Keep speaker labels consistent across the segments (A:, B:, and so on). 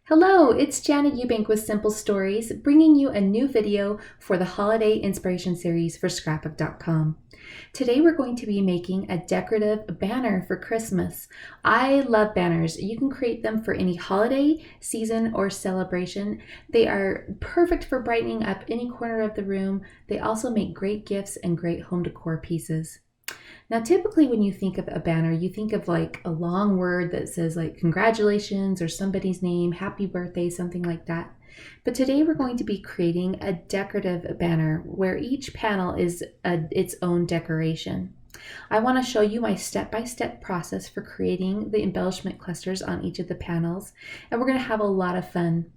A: Hello, it's Jana Eubank with Simple Stories, bringing you a new video for the Holiday Inspiration Series for Scrapbook.com. Today we're going to be making a decorative banner for Christmas. I love banners. You can create them for any holiday, season, or celebration. They are perfect for brightening up any corner of the room. They also make great gifts and great home decor pieces. Now, typically when you think of a banner, you think of like a long word that says like congratulations or somebody's name, happy birthday, something like that. But today we're going to be creating a decorative banner where each panel is its own decoration. I want to show you my step-by-step process for creating the embellishment clusters on each of the panels, and we're going to have a lot of fun.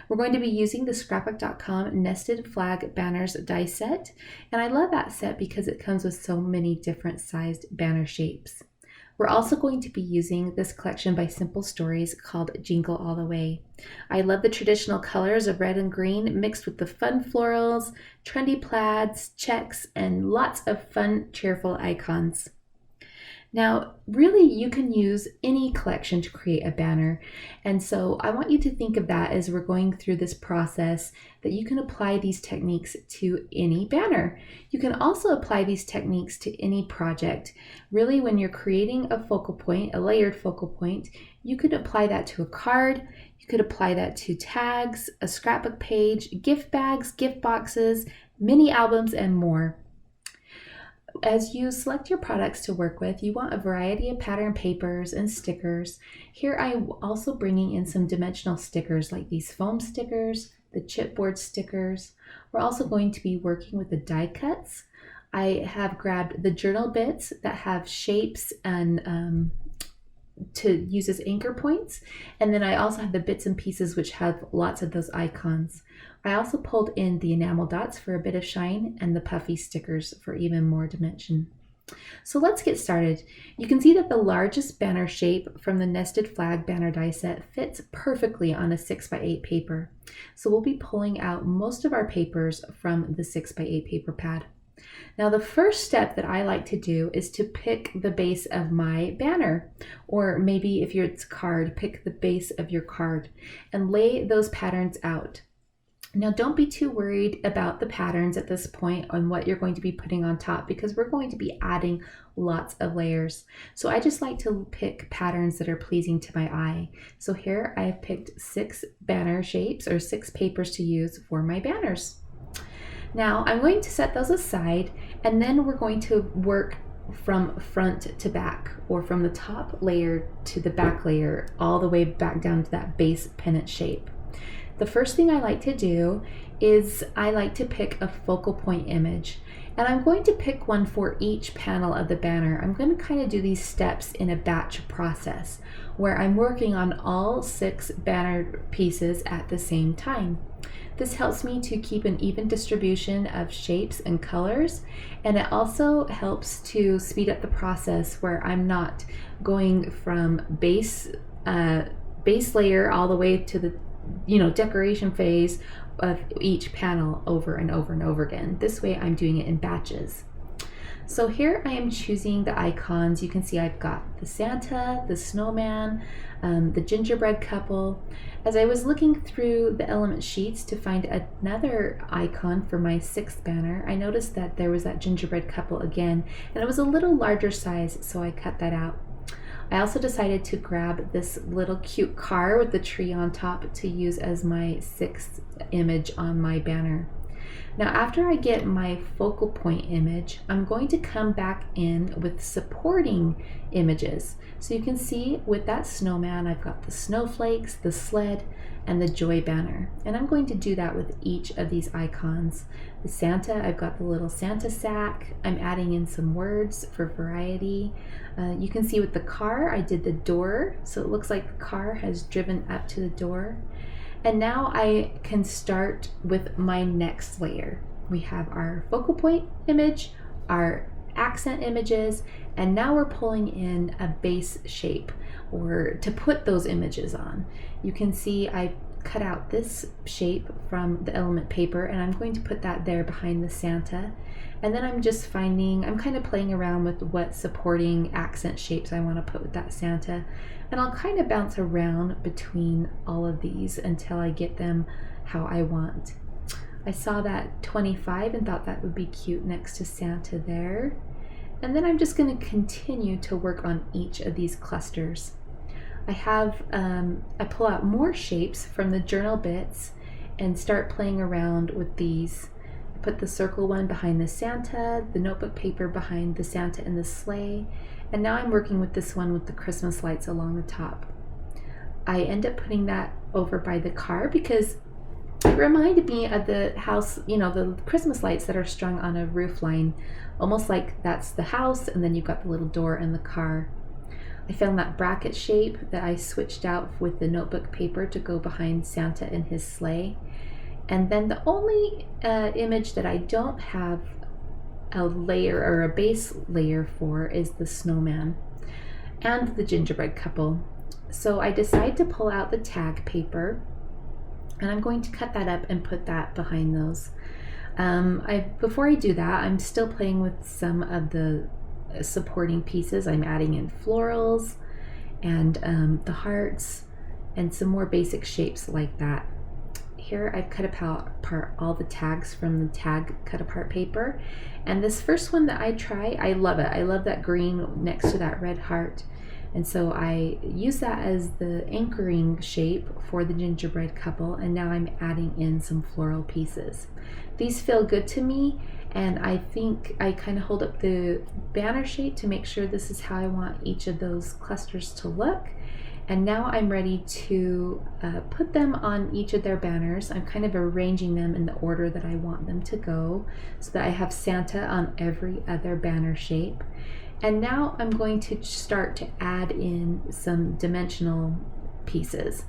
A: We're going to be using the Scrapbook.com Nested Flag Banners die set, and I love that set because it comes with so many different sized banner shapes. We're also going to be using this collection by Simple Stories called Jingle All the Way. I love the traditional colors of red and green mixed with the fun florals, trendy plaids, checks, and lots of fun, cheerful icons. Now, really, you can use any collection to create a banner. And so I want you to think of that as we're going through this process, that you can apply these techniques to any banner. You can also apply these techniques to any project. Really, when you're creating a focal point, a layered focal point, you could apply that to a card. You could apply that to tags, a scrapbook page, gift bags, gift boxes, mini albums, and more. As you select your products to work with, you want a variety of pattern papers and stickers. Here I'm also bringing in some dimensional stickers like these foam stickers, the chipboard stickers. We're also going to be working with the die cuts. I have grabbed the journal bits that have shapes and to use as anchor points, and then I also have the bits and pieces which have lots of those icons. I also pulled in the enamel dots for a bit of shine and the Puffy stickers for even more dimension. So let's get started. You can see that the largest banner shape from the Nested Flag Banner die set fits perfectly on a 6x8 paper. So we'll be pulling out most of our papers from the 6x8 paper pad. Now, the first step that I like to do is to pick the base of my banner, or maybe if it's a card, pick the base of your card and lay those patterns out. Now, don't be too worried about the patterns at this point on what you're going to be putting on top, because we're going to be adding lots of layers. So I just like to pick patterns that are pleasing to my eye. So here I have picked 6 banner shapes or 6 papers to use for my banners. Now I'm going to set those aside, and then we're going to work from front to back, or from the top layer to the back layer, all the way back down to that base pennant shape. The first thing I like to do is I like to pick a focal point image, and I'm going to pick one for each panel of the banner. I'm going to kind of do these steps in a batch process where I'm working on all 6 banner pieces at the same time. This helps me to keep an even distribution of shapes and colors, and it also helps to speed up the process where I'm not going from base layer all the way to the decoration phase of each panel over and over and over again. This way I'm doing it in batches. So here I am choosing the icons. You can see I've got the Santa, the snowman, the gingerbread couple. As I was looking through the element sheets to find another icon for my 6th banner, I noticed that there was that gingerbread couple again, and it was a little larger size, so I cut that out. I also decided to grab this little cute car with the tree on top to use as my 6th image on my banner. Now, after I get my focal point image, I'm going to come back in with supporting images. So you can see with that snowman, I've got the snowflakes, the sled, and the joy banner. And I'm going to do that with each of these icons. The Santa, I've got the little Santa sack. I'm adding in some words for variety. You can see with the car, I did the door. So it looks like the car has driven up to the door. And now I can start with my next layer. We have our focal point image, our accent images, and now we're pulling in a base shape or to put those images on. You can see I cut out this shape from the element paper, and I'm going to put that there behind the Santa. And then I'm kind of playing around with what supporting accent shapes I want to put with that Santa. And I'll kind of bounce around between all of these until I get them how I want. I saw that 25 and thought that would be cute next to Santa there. And then I'm just going to continue to work on each of these clusters. I pull out more shapes from the journal bits and start playing around with these. I put the circle one behind the Santa, the notebook paper behind the Santa and the sleigh, and now I'm working with this one with the Christmas lights along the top. I end up putting that over by the car because it reminded me of the house, the Christmas lights that are strung on a roof line, almost like that's the house, and then you've got the little door in the car. I found that bracket shape that I switched out with the notebook paper to go behind Santa and his sleigh. And then the only image that I don't have a layer or a base layer for is the snowman and the gingerbread couple. So I decide to pull out the tag paper, and I'm going to cut that up and put that behind those. Before I do that, I'm still playing with some of the supporting pieces. I'm adding in florals and the hearts and some more basic shapes like that. Here I've cut apart all the tags from the tag cut apart paper, and this first one that I try, I love it. I love that green next to that red heart, and so I use that as the anchoring shape for the gingerbread couple, and now I'm adding in some floral pieces. These feel good to me, and I think I kind of hold up the banner shape to make sure this is how I want each of those clusters to look. And now I'm ready to put them on each of their banners. I'm kind of arranging them in the order that I want them to go so that I have Santa on every other banner shape. And now I'm going to start to add in some dimensional pieces.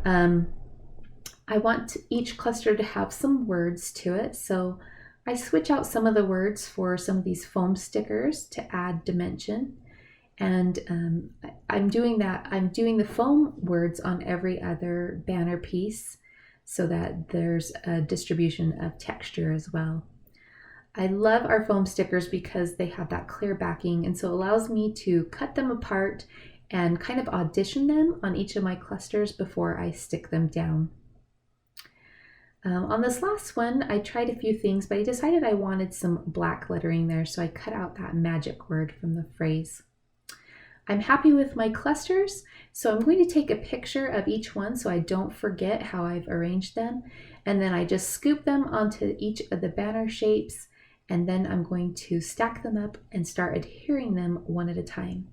A: I want each cluster to have some words to it, so I switch out some of the words for some of these foam stickers to add dimension. And I'm doing that. I'm doing the foam words on every other banner piece so that there's a distribution of texture as well. I love our foam stickers because they have that clear backing, and so it allows me to cut them apart and kind of audition them on each of my clusters before I stick them down. On this last one, I tried a few things, but I decided I wanted some black lettering there, so I cut out that magic word from the phrase. I'm happy with my clusters, so I'm going to take a picture of each one so I don't forget how I've arranged them, and then I just scoop them onto each of the banner shapes, and then I'm going to stack them up and start adhering them one at a time.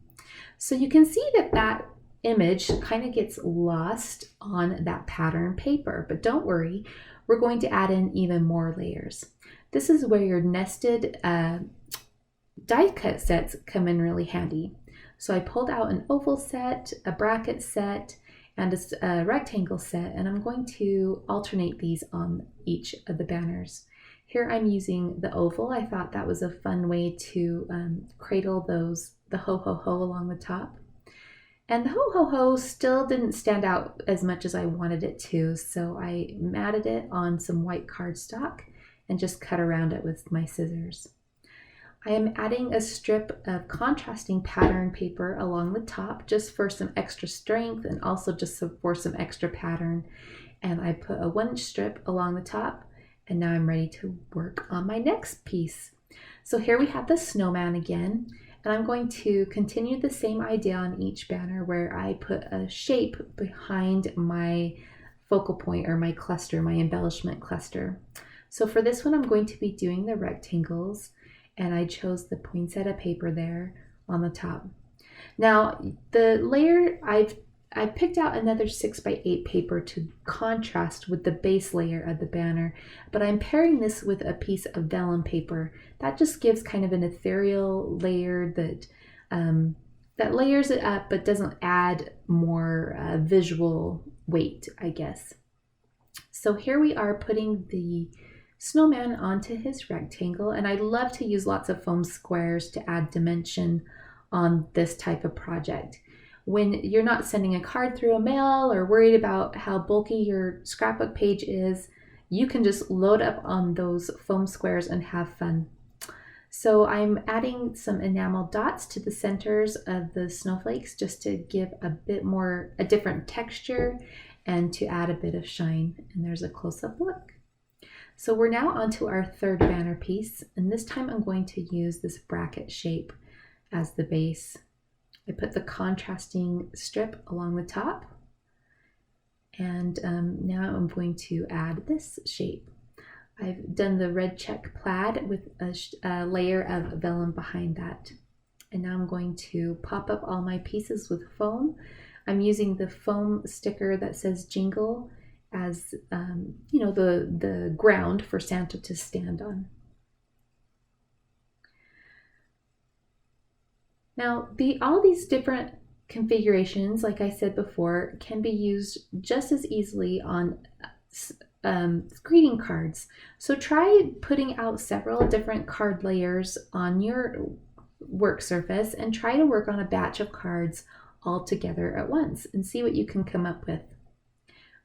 A: So you can see that image kind of gets lost on that pattern paper, but don't worry, we're going to add in even more layers. This is where your nested die cut sets come in really handy. So I pulled out an oval set, a bracket set, and a rectangle set, and I'm going to alternate these on each of the banners. Here I'm using the oval. I thought that was a fun way to cradle the ho ho ho along the top. And the ho ho ho still didn't stand out as much as I wanted it to, so I matted it on some white cardstock and just cut around it with my scissors. I am adding a strip of contrasting pattern paper along the top just for some extra strength and also just for some extra pattern. And I put a 1-inch strip along the top, and now I'm ready to work on my next piece. So here we have the snowman again, and I'm going to continue the same idea on each banner where I put a shape behind my focal point or my cluster, my embellishment cluster. So for this one, I'm going to be doing the rectangles, and I chose the poinsettia paper there on the top. Now the layer, I picked out another 6x8 paper to contrast with the base layer of the banner, but I'm pairing this with a piece of vellum paper. That just gives kind of an ethereal layer that layers it up but doesn't add more visual weight, I guess. So here we are putting the snowman onto his rectangle, and I love to use lots of foam squares to add dimension on this type of project. when you're not sending a card through a mail or worried about how bulky your scrapbook page is, you can just load up on those foam squares and have fun. So I'm adding some enamel dots to the centers of the snowflakes just to give a different texture and to add a bit of shine. And there's a close-up look. So we're now on to our third banner piece, and this time I'm going to use this bracket shape as the base. I put the contrasting strip along the top, and now I'm going to add this shape. I've done the red check plaid with a layer of vellum behind that. And now I'm going to pop up all my pieces with foam. I'm using the foam sticker that says Jingle as the ground for Santa to stand on. Now, all these different configurations, like I said before, can be used just as easily on greeting cards. So try putting out several different card layers on your work surface and try to work on a batch of cards all together at once and see what you can come up with.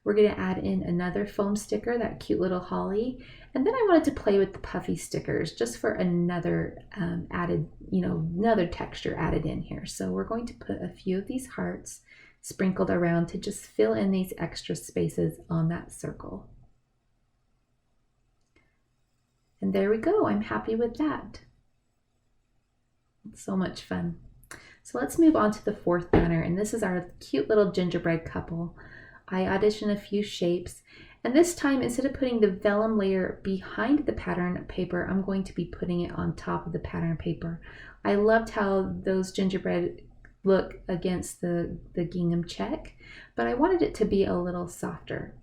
A: We're going to add in another foam sticker, that cute little holly, and then I wanted to play with the puffy stickers just for another another texture added in here. So we're going to put a few of these hearts sprinkled around to just fill in these extra spaces on that circle. And there we go. I'm happy with that. It's so much fun. So let's move on to the fourth banner, and this is our cute little gingerbread couple. I auditioned a few shapes, and this time instead of putting the vellum layer behind the pattern paper, I'm going to be putting it on top of the pattern paper. I loved how those gingerbread look against the gingham check, but I wanted it to be a little softer.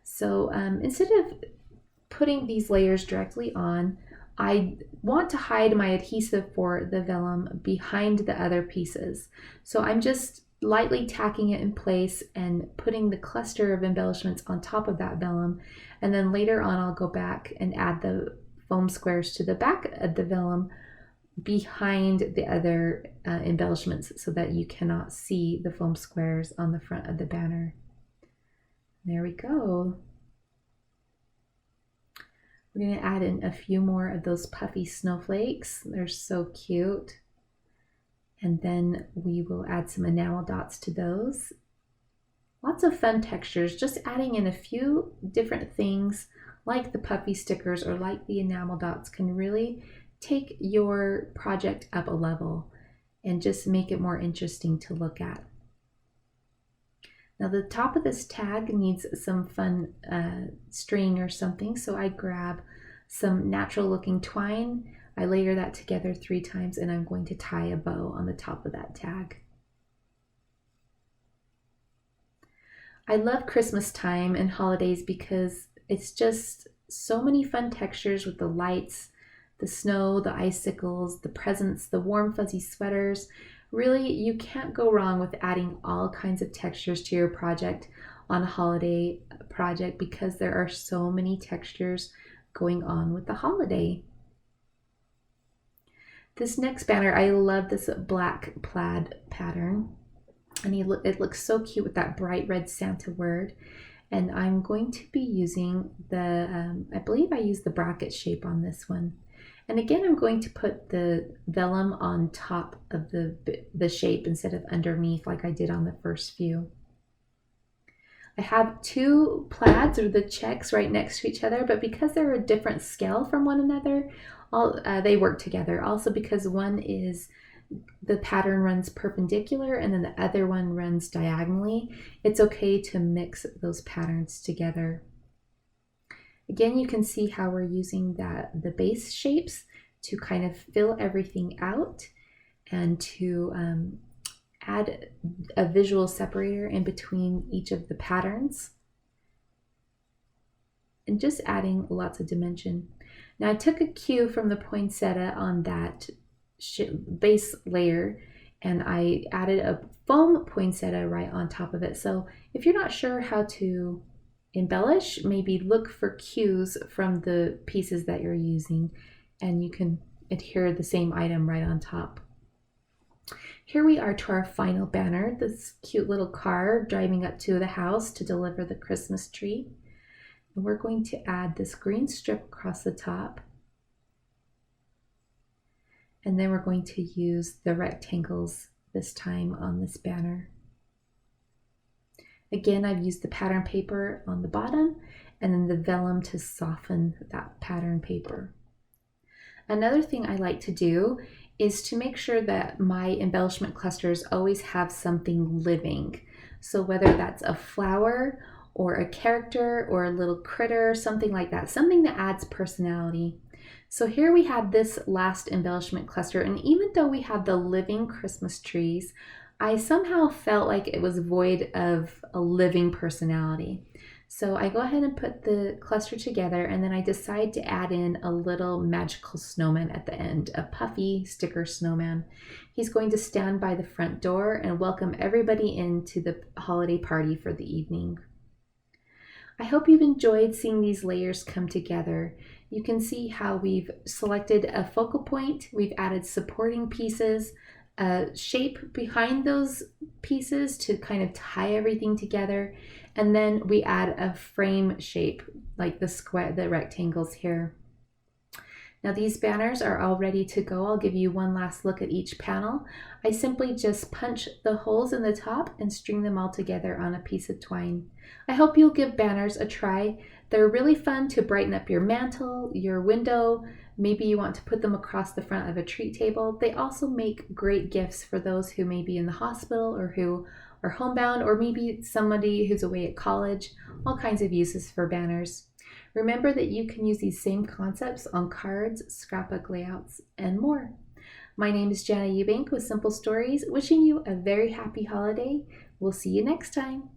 A: So instead of putting these layers directly on, I want to hide my adhesive for the vellum behind the other pieces. So I'm just lightly tacking it in place and putting the cluster of embellishments on top of that vellum. And then later on, I'll go back and add the foam squares to the back of the vellum behind the other embellishments so that you cannot see the foam squares on the front of the banner. There we go. We're going to add in a few more of those puffy snowflakes. They're so cute. And then we will add some enamel dots to those. Lots of fun textures, just adding in a few different things like the puffy stickers or like the enamel dots can really take your project up a level and just make it more interesting to look at. Now the top of this tag needs some fun string or something, so I grab some natural looking twine. I layer that together 3 times and I'm going to tie a bow on the top of that tag. I love Christmas time and holidays because it's just so many fun textures with the lights, the snow, the icicles, the presents, the warm fuzzy sweaters. Really, you can't go wrong with adding all kinds of textures to your project on a holiday project because there are so many textures going on with the holiday. This next banner, I love this black plaid pattern, and it looks so cute with that bright red Santa word. And I'm going to be using I believe I used the bracket shape on this one. And again, I'm going to put the vellum on top of the shape instead of underneath like I did on the first few. I have 2 plaids or the checks right next to each other, but because they're a different scale from one another, they work together. Also because one is, the pattern runs perpendicular and then the other one runs diagonally, it's okay to mix those patterns together. Again, you can see how we're using the base shapes to kind of fill everything out and to add a visual separator in between each of the patterns. And just adding lots of dimension. Now I took a cue from the poinsettia on that base layer and I added a foam poinsettia right on top of it. So if you're not sure how to embellish, maybe look for cues from the pieces that you're using and you can adhere the same item right on top. Here we are to our final banner, this cute little car driving up to the house to deliver the Christmas tree. And we're going to add this green strip across the top. And then we're going to use the rectangles this time on this banner. Again, I've used the pattern paper on the bottom and then the vellum to soften that pattern paper. Another thing I like to do is to make sure that my embellishment clusters always have something living. So whether that's a flower or a character or a little critter, something like that, something that adds personality. So here we have this last embellishment cluster, and even though we have the living Christmas trees, I somehow felt like it was void of a living personality. So I go ahead and put the cluster together, and then I decide to add in a little magical snowman at the end, a Puffy sticker snowman. He's going to stand by the front door and welcome everybody into the holiday party for the evening. I hope you've enjoyed seeing these layers come together. You can see how we've selected a focal point, we've added supporting pieces, a shape behind those pieces to kind of tie everything together, and then we add a frame shape like the rectangles here. Now these banners are all ready to go. I'll give you one last look at each panel. I simply just punch the holes in the top and string them all together on a piece of twine. I hope you'll give banners a try. They're really fun to brighten up your mantle, your window. Maybe you want to put them across the front of a treat table. They also make great gifts for those who may be in the hospital or who are homebound, or maybe somebody who's away at college. All kinds of uses for banners. Remember that you can use these same concepts on cards, scrapbook layouts, and more. My name is Jana Eubank with Simple Stories, wishing you a very happy holiday. We'll see you next time.